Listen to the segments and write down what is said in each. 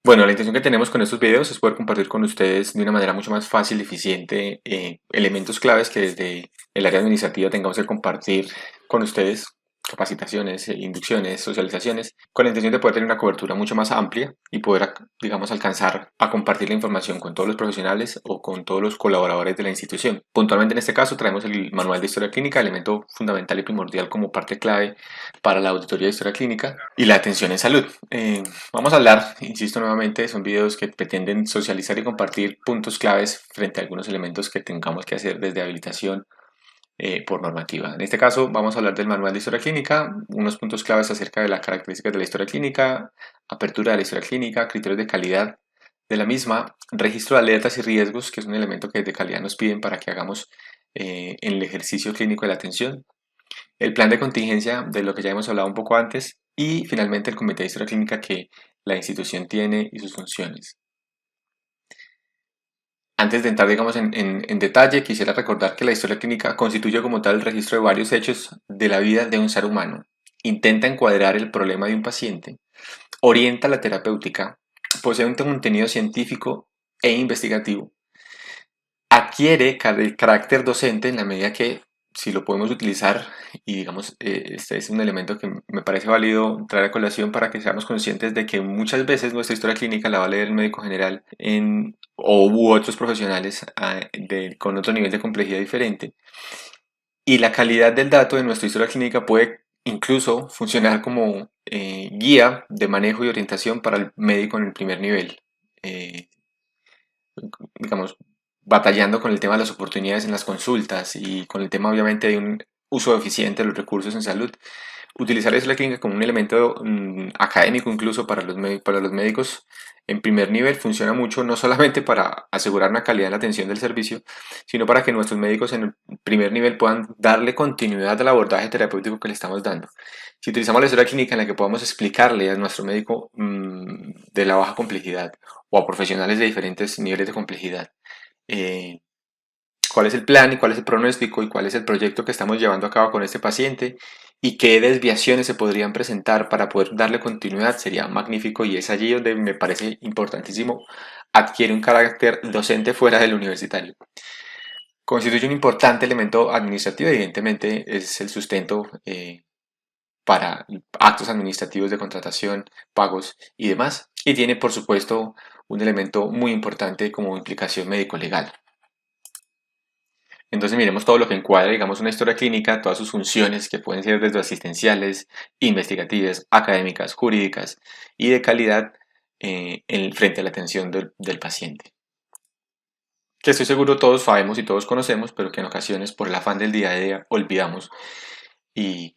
Bueno, la intención que tenemos con estos videos es poder compartir con ustedes de una manera mucho más fácil y eficiente elementos claves que desde el área administrativa tengamos que compartir con ustedes, capacitaciones, inducciones, socializaciones, con la intención de poder tener una cobertura mucho más amplia y poder, digamos, alcanzar a compartir la información con todos los profesionales o con todos los colaboradores de la institución. Puntualmente en este caso traemos el manual de historia clínica, elemento fundamental y primordial como parte clave para la auditoría de historia clínica y la atención en salud. Vamos a hablar, insisto nuevamente, son videos que pretenden socializar y compartir puntos claves frente a algunos elementos que tengamos que hacer desde habilitación por normativa. En este caso vamos a hablar del manual de historia clínica, unos puntos claves acerca de las características de la historia clínica, apertura de la historia clínica, criterios de calidad de la misma, registro de alertas y riesgos, que es un elemento que de calidad nos piden para que hagamos en el ejercicio clínico de la atención, el plan de contingencia, de lo que ya hemos hablado un poco antes, y finalmente el comité de historia clínica que la institución tiene y sus funciones. Antes de entrar, digamos, en detalle, quisiera recordar que la historia clínica constituye como tal el registro de varios hechos de la vida de un ser humano. Intenta encuadrar el problema de un paciente, orienta la terapéutica, posee un contenido científico e investigativo, adquiere carácter docente en la medida que si lo podemos utilizar y digamos este es un elemento que me parece válido traer a colación para que seamos conscientes de que muchas veces nuestra historia clínica la va a leer el médico general o u otros profesionales con otro nivel de complejidad diferente y la calidad del dato de nuestra historia clínica puede incluso funcionar como guía de manejo y orientación para el médico en el primer nivel. Eh, digamos, batallando con el tema de las oportunidades en las consultas y con el tema obviamente de un uso eficiente de los recursos en salud, utilizar eso la clínica como un elemento académico incluso para los médicos en primer nivel funciona mucho no solamente para asegurar una calidad en la atención del servicio, sino para que nuestros médicos en el primer nivel puedan darle continuidad al abordaje terapéutico que le estamos dando. Si utilizamos la historia clínica en la que podamos explicarle a nuestro médico de la baja complejidad o a profesionales de diferentes niveles de complejidad, eh, cuál es el plan y cuál es el pronóstico y cuál es el proyecto que estamos llevando a cabo con este paciente y qué desviaciones se podrían presentar para poder darle continuidad, sería magnífico y es allí donde me parece importantísimo adquiere un carácter docente fuera del universitario. Constituye un importante elemento administrativo, evidentemente es el sustento para actos administrativos de contratación, pagos y demás. Y tiene, por supuesto, un elemento muy importante como implicación médico-legal. Entonces miremos todo lo que encuadra, digamos, una historia clínica, todas sus funciones que pueden ser desde asistenciales, investigativas, académicas, jurídicas y de calidad frente a la atención del paciente. Que estoy seguro todos sabemos y todos conocemos, pero que en ocasiones por el afán del día a día olvidamos y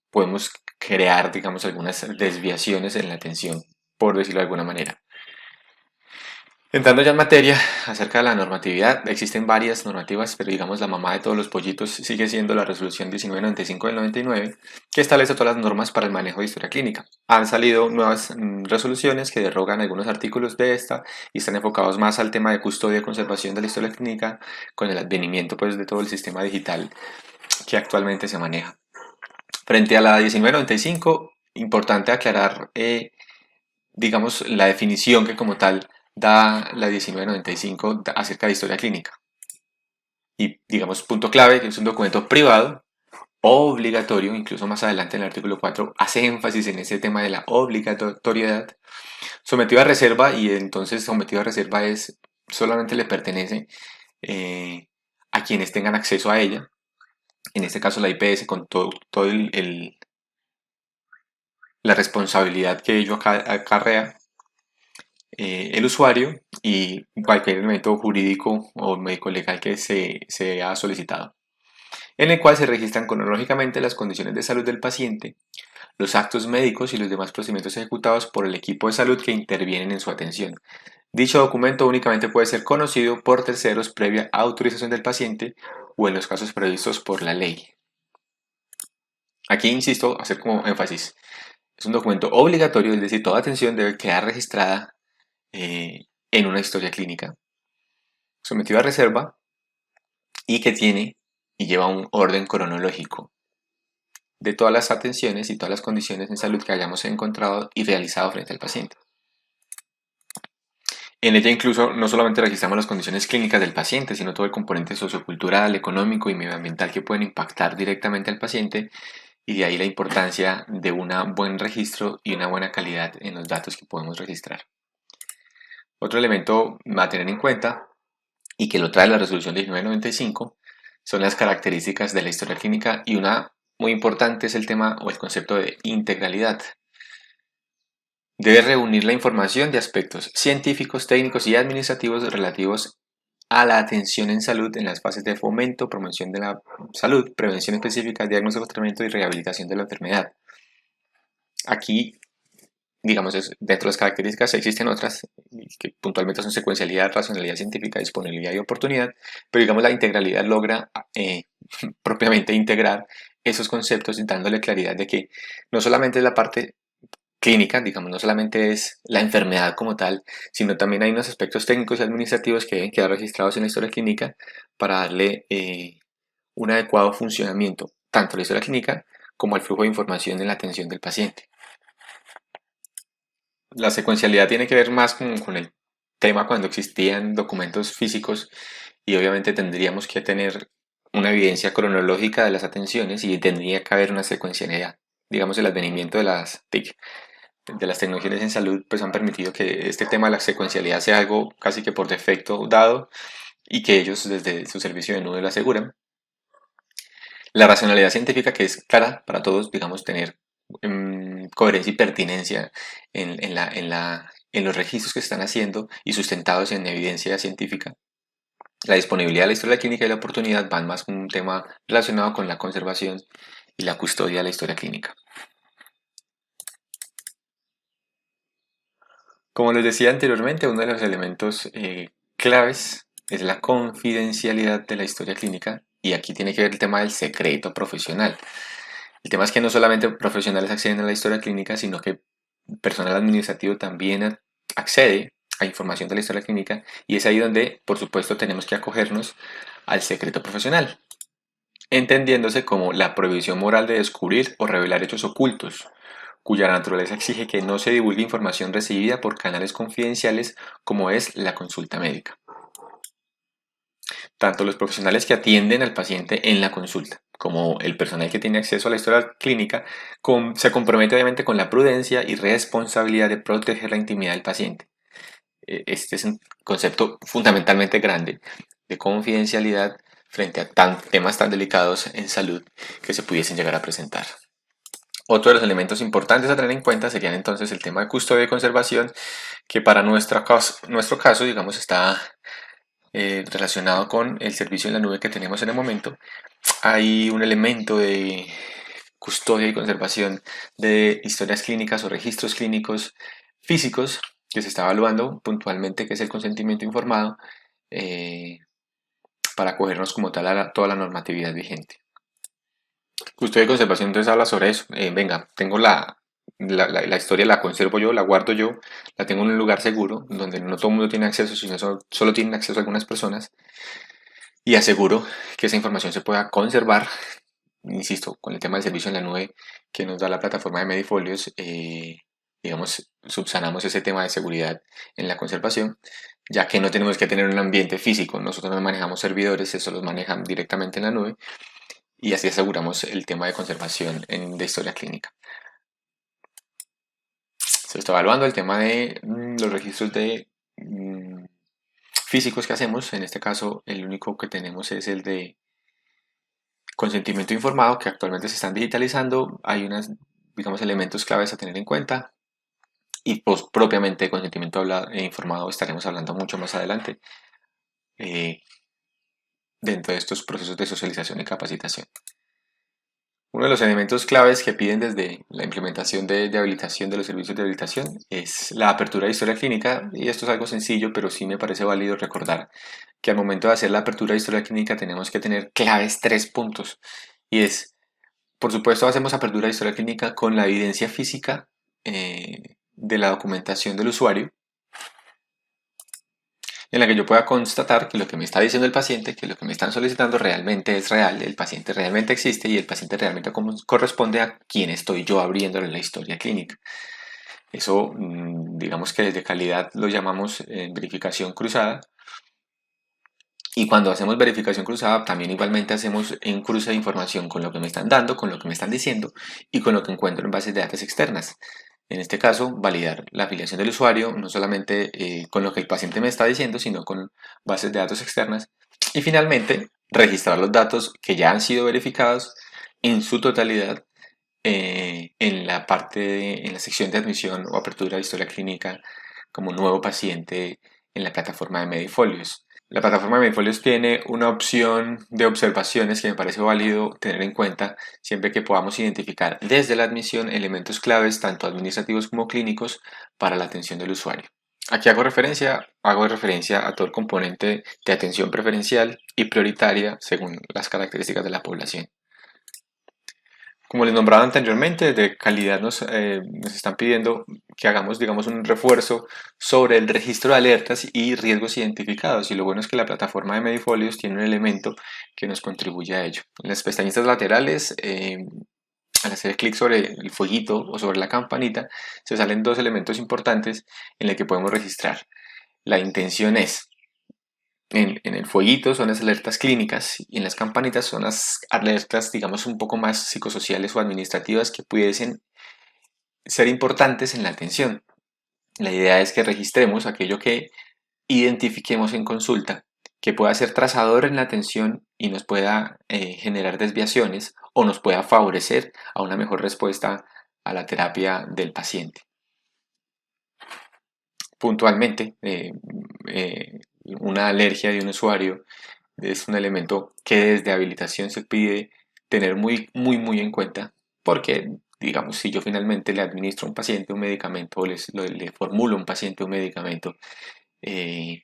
podemos crear, digamos, algunas desviaciones en la atención, por decirlo de alguna manera. Entrando ya en materia acerca de la normatividad, existen varias normativas, pero digamos la mamá de todos los pollitos sigue siendo la resolución 1995 del 99, que establece todas las normas para el manejo de historia clínica. Han salido nuevas resoluciones que derogan algunos artículos de esta y están enfocados más al tema de custodia y conservación de la historia clínica con el advenimiento pues, de todo el sistema digital que actualmente se maneja. Frente a la 1995, importante aclarar, digamos, la definición que como tal da la 1995 acerca de historia clínica. Y digamos, punto clave, que es un documento privado, obligatorio, incluso más adelante en el artículo 4 hace énfasis en ese tema de la obligatoriedad, sometido a reserva y entonces sometido a reserva es solamente le pertenece a quienes tengan acceso a ella, en este caso la IPS con todo la responsabilidad que ello acarrea el usuario y cualquier elemento jurídico o médico legal que se ha solicitado, en el cual se registran cronológicamente las condiciones de salud del paciente, los actos médicos y los demás procedimientos ejecutados por el equipo de salud que intervienen en su atención. Dicho documento únicamente puede ser conocido por terceros previa autorización del paciente o en los casos previstos por la ley. Aquí insisto, hacer como énfasis, es un documento obligatorio, es decir, toda atención debe quedar registrada en una historia clínica, sometido a reserva y que tiene y lleva un orden cronológico de todas las atenciones y todas las condiciones en salud que hayamos encontrado y realizado frente al paciente. En ella incluso no solamente registramos las condiciones clínicas del paciente, sino todo el componente sociocultural, económico y medioambiental que pueden impactar directamente al paciente, y de ahí la importancia de un buen registro y una buena calidad en los datos que podemos registrar. Otro elemento a tener en cuenta, y que lo trae la resolución 1995, son las características de la historia clínica, y una muy importante es el tema o el concepto de integralidad. Debe reunir la información de aspectos científicos, técnicos y administrativos relativos a la atención en salud en las fases de fomento, promoción de la salud, prevención específica, diagnóstico, tratamiento y rehabilitación de la enfermedad. Aquí, digamos, dentro de las características existen otras que puntualmente son secuencialidad, racionalidad científica, disponibilidad y oportunidad, pero digamos la integralidad logra propiamente integrar esos conceptos y dándole claridad de que no solamente es la parte clínica, digamos, no solamente es la enfermedad como tal, sino también hay unos aspectos técnicos y administrativos que deben quedar registrados en la historia clínica para darle un adecuado funcionamiento tanto a la historia clínica como al flujo de información en la atención del paciente. La secuencialidad tiene que ver más con el tema cuando existían documentos físicos, y obviamente tendríamos que tener una evidencia cronológica de las atenciones y tendría que haber una secuencialidad. Digamos, el advenimiento de las TIC, de las tecnologías en salud, pues han permitido que este tema de la secuencialidad sea algo casi que por defecto dado, y que ellos desde su servicio de nube lo aseguran. La racionalidad científica, que es clara para todos, digamos, tener coherencia y pertinencia en los registros que se están haciendo y sustentados en evidencia científica. La disponibilidad de la historia clínica y la oportunidad van más con un tema relacionado con la conservación y la custodia de la historia clínica. Como les decía anteriormente, uno de los elementos claves es la confidencialidad de la historia clínica, y aquí tiene que ver el tema del secreto profesional. El tema es que no solamente profesionales acceden a la historia clínica, sino que personal administrativo también accede a información de la historia clínica, y es ahí donde, por supuesto, tenemos que acogernos al secreto profesional, entendiéndose como la prohibición moral de descubrir o revelar hechos ocultos, cuya naturaleza exige que no se divulgue información recibida por canales confidenciales como es la consulta médica. Tanto los profesionales que atienden al paciente en la consulta como el personal que tiene acceso a la historia clínica se compromete obviamente con la prudencia y responsabilidad de proteger la intimidad del paciente. Este es un concepto fundamentalmente grande de confidencialidad frente a temas tan delicados en salud que se pudiesen llegar a presentar. Otro de los elementos importantes a tener en cuenta serían entonces el tema de custodia y conservación, que para nuestro caso, digamos, está relacionado con el servicio en la nube que tenemos en el momento. Hay un elemento de custodia y conservación de historias clínicas o registros clínicos físicos que se está evaluando puntualmente, que es el consentimiento informado, para acogernos como tal a toda la normatividad vigente. Custodia y conservación entonces habla sobre eso. Venga, tengo la historia, la conservo yo, la guardo yo, la tengo en un lugar seguro, donde no todo el mundo tiene acceso, sino solo tienen acceso algunas personas, y aseguro que esa información se pueda conservar. Insisto, con el tema del servicio en la nube que nos da la plataforma de Medifolios, digamos, subsanamos ese tema de seguridad en la conservación, ya que no tenemos que tener un ambiente físico, nosotros no manejamos servidores, eso los manejan directamente en la nube, y así aseguramos el tema de conservación de historia clínica. Se está evaluando el tema de los registros físicos que hacemos. En este caso, el único que tenemos es el de consentimiento informado, que actualmente se están digitalizando. Hay unos, digamos, elementos claves a tener en cuenta, y pues propiamente de consentimiento informado estaremos hablando mucho más adelante dentro de estos procesos de socialización y capacitación. Uno de los elementos claves que piden desde la implementación de habilitación de los servicios de habilitación es la apertura de historia clínica, y esto es algo sencillo, pero sí me parece válido recordar que al momento de hacer la apertura de historia clínica tenemos que tener claves 3 puntos, y es, por supuesto, hacemos apertura de historia clínica con la evidencia física de la documentación del usuario, en la que yo pueda constatar que lo que me está diciendo el paciente, que lo que me están solicitando realmente es real, el paciente realmente existe y el paciente realmente corresponde a quien estoy yo abriéndole la historia clínica. Eso, digamos que desde calidad lo llamamos verificación cruzada. Y cuando hacemos verificación cruzada, también igualmente hacemos un cruce de información con lo que me están dando, con lo que me están diciendo y con lo que encuentro en bases de datos externas. En este caso, validar la afiliación del usuario, no solamente con lo que el paciente me está diciendo, sino con bases de datos externas. Y finalmente, registrar los datos que ya han sido verificados en su totalidad en la en la sección de admisión o apertura de historia clínica como nuevo paciente en la plataforma de Medifolios. La plataforma de Medifolios tiene una opción de observaciones que me parece válido tener en cuenta siempre que podamos identificar desde la admisión elementos claves tanto administrativos como clínicos para la atención del usuario. Aquí hago referencia a todo el componente de atención preferencial y prioritaria según las características de la población. Como les nombraba anteriormente, de calidad nos están pidiendo que hagamos, digamos, un refuerzo sobre el registro de alertas y riesgos identificados. Y lo bueno es que la plataforma de Medifolios tiene un elemento que nos contribuye a ello. En las pestañitas laterales, al hacer clic sobre el fueguito o sobre la campanita, se salen dos elementos importantes en los que podemos registrar. La intención es en el fueguito son las alertas clínicas y en las campanitas son las alertas, digamos, un poco más psicosociales o administrativas que pudiesen ser importantes en la atención. La idea es que registremos aquello que identifiquemos en consulta, que pueda ser trazador en la atención y nos pueda generar desviaciones o nos pueda favorecer a una mejor respuesta a la terapia del paciente. Puntualmente, una alergia de un usuario es un elemento que desde habilitación se pide tener muy en cuenta porque, digamos, si yo finalmente le administro a un paciente un medicamento o le formulo a un paciente un medicamento eh,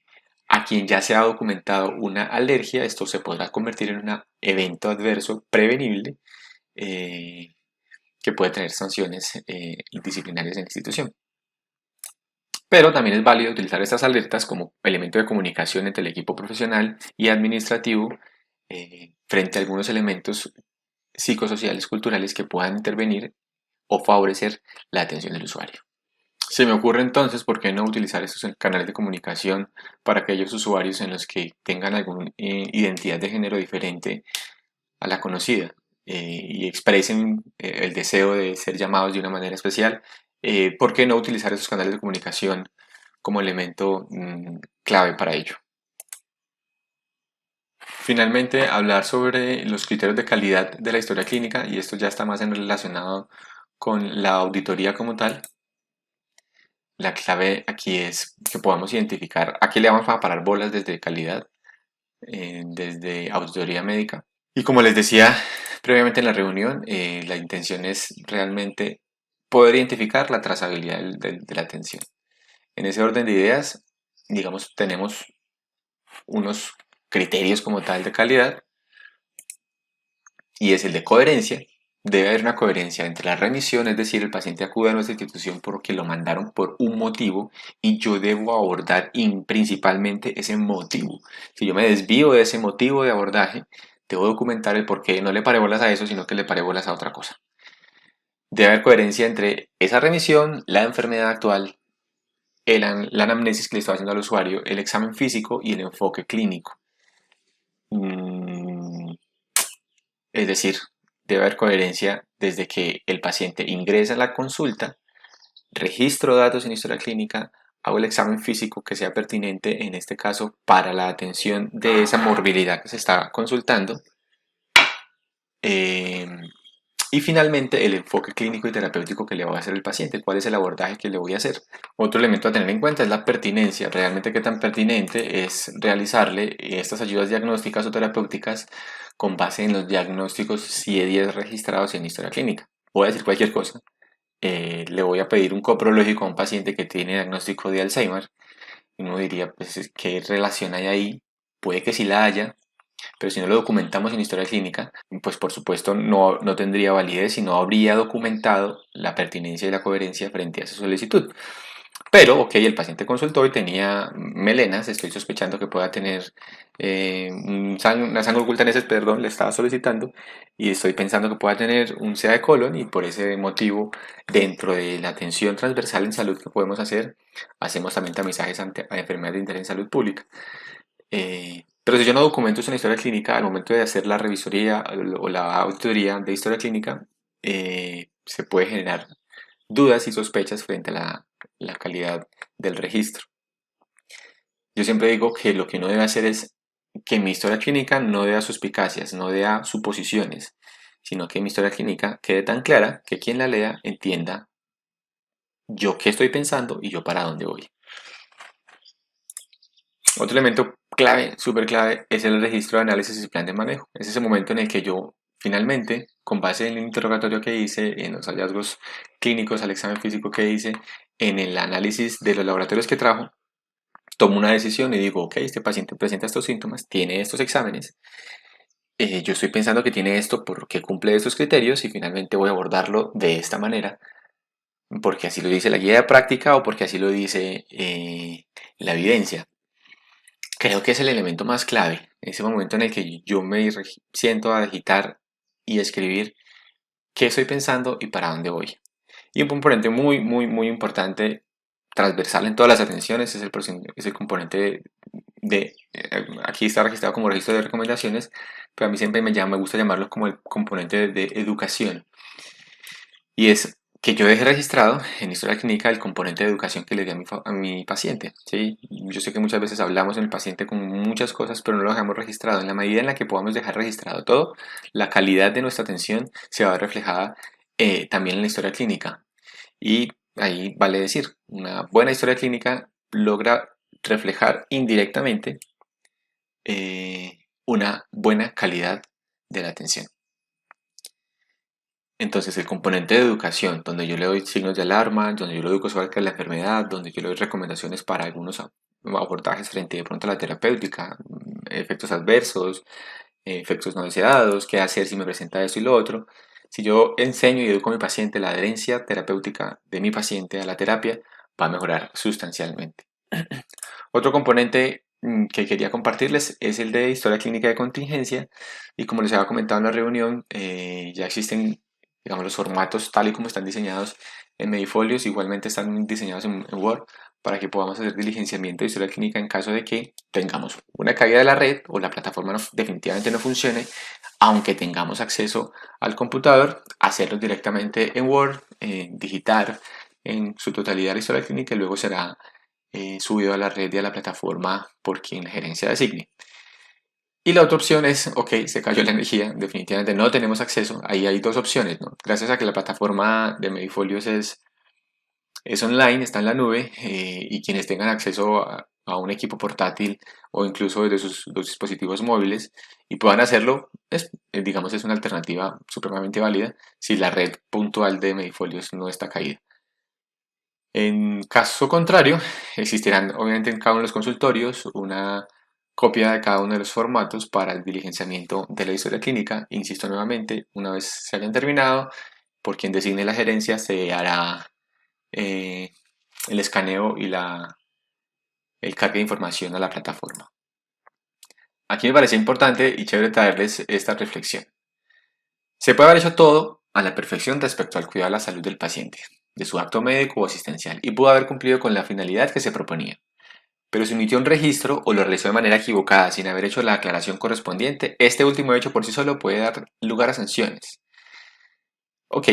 a quien ya se ha documentado una alergia, esto se podrá convertir en un evento adverso prevenible eh, que puede tener sanciones disciplinarias en la institución. Pero también es válido utilizar estas alertas como elemento de comunicación entre el equipo profesional y administrativo frente a algunos elementos psicosociales culturales que puedan intervenir o favorecer la atención del usuario. Se me ocurre entonces, ¿por qué no utilizar estos canales de comunicación para aquellos usuarios en los que tengan alguna identidad de género diferente a la conocida y expresen el deseo de ser llamados de una manera especial? ¿Por qué no utilizar esos canales de comunicación como elemento clave para ello? Finalmente, hablar sobre los criterios de calidad de la historia clínica, y esto ya está más relacionado con la auditoría como tal. La clave aquí es que podamos identificar a qué le vamos a parar bolas desde calidad, desde auditoría médica. Y como les decía previamente en la reunión, la intención es realmente poder identificar la trazabilidad de la atención. En ese orden de ideas, digamos, tenemos unos criterios como tal de calidad y es el de coherencia. Debe haber una coherencia entre la remisión, es decir, el paciente acude a nuestra institución porque lo mandaron por un motivo y yo debo abordar principalmente ese motivo. Si yo me desvío de ese motivo de abordaje, debo documentar el por qué no le paré bolas a eso, sino que le paré bolas a otra cosa. Debe haber coherencia entre esa remisión, la enfermedad actual, la anamnesis que le estoy haciendo al usuario, el examen físico y el enfoque clínico. Es decir, debe haber coherencia desde que el paciente ingresa a la consulta, registro datos en historia clínica, hago el examen físico que sea pertinente, en este caso, para la atención de esa morbilidad que se está consultando. Y finalmente, el enfoque clínico y terapéutico que le voy a hacer al paciente, cuál es el abordaje que le voy a hacer. Otro elemento a tener en cuenta es la pertinencia, realmente qué tan pertinente es realizarle estas ayudas diagnósticas o terapéuticas con base en los diagnósticos CIE-10 registrados en historia clínica. Voy a decir cualquier cosa. Le voy a pedir un coprológico a un paciente que tiene diagnóstico de Alzheimer. Y uno diría, pues, ¿qué relación hay ahí? Puede que sí la haya, pero si no lo documentamos en historia clínica, pues por supuesto no tendría validez y no habría documentado la pertinencia y la coherencia frente a esa solicitud. Pero, ok, el paciente consultó y tenía melenas, estoy sospechando que pueda tener una sangre oculta en ese, perdón, le estaba solicitando y estoy pensando que pueda tener un SEA de colon y por ese motivo, dentro de la atención transversal en salud que podemos hacer, hacemos también tamizajes a enfermedades de interés en salud pública. Pero si yo no documento eso en la historia clínica, al momento de hacer la revisoría o la auditoría de historia clínica, se puede generar dudas y sospechas frente a la calidad del registro. Yo siempre digo que lo que uno debe hacer es que mi historia clínica no dé a suspicacias, no dé a suposiciones, sino que mi historia clínica quede tan clara que quien la lea entienda yo qué estoy pensando y yo para dónde voy. Otro elemento clave, súper clave, es el registro de análisis y plan de manejo. Es ese momento en el que yo finalmente, con base en el interrogatorio que hice, en los hallazgos clínicos, al examen físico que hice, en el análisis de los laboratorios que trajo, tomo una decisión y digo, ok, este paciente presenta estos síntomas, tiene estos exámenes, yo estoy pensando que tiene esto porque cumple estos criterios y finalmente voy a abordarlo de esta manera, porque así lo dice la guía de práctica o porque así lo dice la evidencia. Creo que es el elemento más clave, ese momento en el que yo me siento a digitar y escribir qué estoy pensando y para dónde voy. Y un componente muy, muy, muy importante, transversal en todas las atenciones, es el componente aquí está registrado como registro de recomendaciones, pero a mí siempre me gusta llamarlo como el componente de educación. Y es que yo deje registrado en historia clínica el componente de educación que le di a mi paciente. ¿Sí? Yo sé que muchas veces hablamos en el paciente con muchas cosas, pero no lo dejamos registrado. En la medida en la que podamos dejar registrado todo, la calidad de nuestra atención se va a ver reflejada también en la historia clínica. Y ahí vale decir, una buena historia clínica logra reflejar indirectamente una buena calidad de la atención. Entonces, el componente de educación, donde yo le doy signos de alarma, donde yo lo educo sobre la enfermedad, donde yo le doy recomendaciones para algunos abordajes frente de pronto a la terapéutica, efectos adversos, efectos no deseados, qué hacer si me presenta esto y lo otro. Si yo enseño y educo a mi paciente la adherencia terapéutica de mi paciente a la terapia, va a mejorar sustancialmente. Otro componente que quería compartirles es el de historia clínica de contingencia y como les había comentado en la reunión, ya existen, digamos, los formatos tal y como están diseñados en Medifolios, igualmente están diseñados en Word para que podamos hacer diligenciamiento de historia clínica en caso de que tengamos una caída de la red o la plataforma definitivamente no funcione, aunque tengamos acceso al computador, hacerlo directamente en Word, digitar en su totalidad la historia clínica y luego será subido a la red y a la plataforma por quien la gerencia designe. Y la otra opción es, ok, se cayó la energía, definitivamente no tenemos acceso. Ahí hay dos opciones, ¿no? Gracias a que la plataforma de Medifolios es online, está en la nube, y quienes tengan acceso a un equipo portátil o incluso desde sus los dispositivos móviles y puedan hacerlo, digamos, es una alternativa supremamente válida si la red puntual de Medifolios no está caída. En caso contrario, existirán obviamente en cada uno de los consultorios una copia de cada uno de los formatos para el diligenciamiento de la historia clínica. Insisto nuevamente, una vez se hayan terminado, por quien designe la gerencia se hará eh, el escaneo y el cargue de información a la plataforma. Aquí me parece importante y chévere traerles esta reflexión. Se puede haber hecho todo a la perfección respecto al cuidado de la salud del paciente, de su acto médico o asistencial, y pudo haber cumplido con la finalidad que se proponía. Pero si omitió un registro o lo realizó de manera equivocada sin haber hecho la aclaración correspondiente, este último hecho por sí solo puede dar lugar a sanciones. Ok,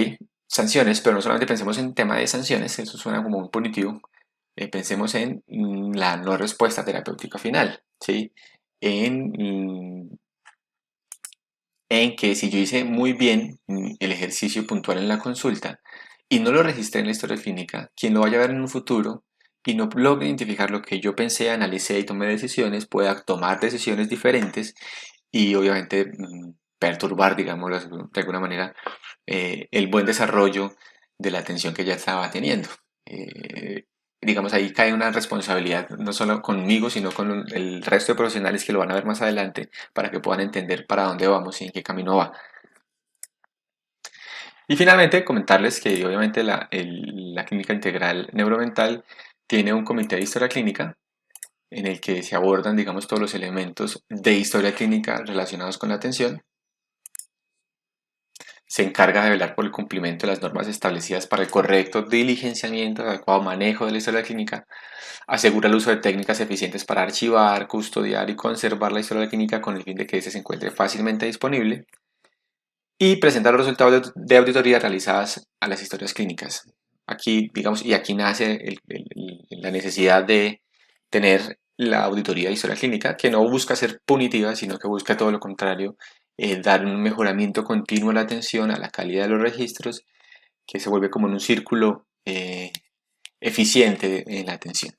sanciones, pero no solamente pensemos en tema de sanciones, eso suena como un punitivo. Pensemos en la no respuesta terapéutica final, ¿sí? En, en que si yo hice muy bien el ejercicio puntual en la consulta y no lo registré en la historia clínica, quien lo vaya a ver en un futuro y no logre identificar lo que yo pensé, analicé y tomé decisiones, pueda tomar decisiones diferentes y obviamente perturbar, digámoslo de alguna manera, el buen desarrollo de la atención que ya estaba teniendo. Eh, digamos, ahí cae una responsabilidad no solo conmigo, sino con el resto de profesionales que lo van a ver más adelante para que puedan entender para dónde vamos y en qué camino va. Y finalmente, comentarles que obviamente la clínica integral neuromental tiene un comité de historia clínica en el que se abordan, digamos, todos los elementos de historia clínica relacionados con la atención. Se encarga de velar por el cumplimiento de las normas establecidas para el correcto diligenciamiento, adecuado manejo de la historia clínica, asegura el uso de técnicas eficientes para archivar, custodiar y conservar la historia clínica con el fin de que éste se encuentre fácilmente disponible, y presenta los resultados de auditoría realizadas a las historias clínicas. Aquí, digamos, y aquí nace la necesidad de tener la auditoría de historia clínica, que no busca ser punitiva, sino que busca todo lo contrario, dar un mejoramiento continuo a la atención, a la calidad de los registros, que se vuelve como en un círculo eficiente en la atención.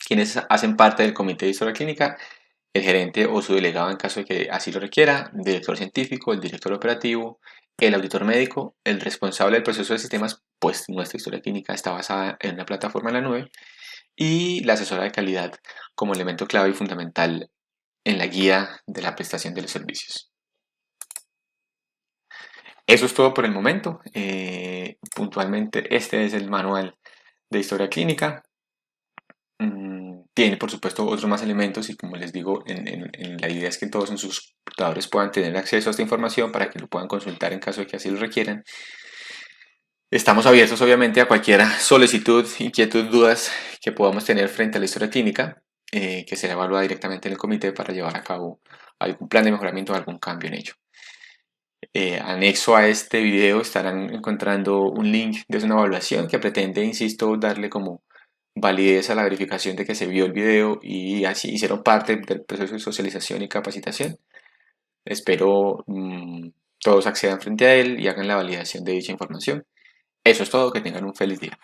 Quienes hacen parte del comité de historia clínica: el gerente o su delegado en caso de que así lo requiera, el director científico, el director operativo, el auditor médico, el responsable del proceso de sistemas, pues nuestra historia clínica está basada en una plataforma en la nube, y la asesora de calidad como elemento clave y fundamental en la guía de la prestación de los servicios. Eso es todo por el momento. Puntualmente, este es el manual de historia clínica. Tiene, por supuesto, otros más elementos y, como les digo, la idea es que todos en sus computadores puedan tener acceso a esta información para que lo puedan consultar en caso de que así lo requieran. Estamos abiertos, obviamente, a cualquier solicitud, inquietud, dudas que podamos tener frente a la historia clínica, que será evaluada directamente en el comité para llevar a cabo algún plan de mejoramiento o algún cambio en ello. Anexo a este video estarán encontrando un link de una evaluación que pretende, insisto, darle como validez a la verificación de que se vio el video y así hicieron parte del proceso de socialización y capacitación. Espero todos accedan frente a él y hagan la validación de dicha información. Eso es todo, que tengan un feliz día.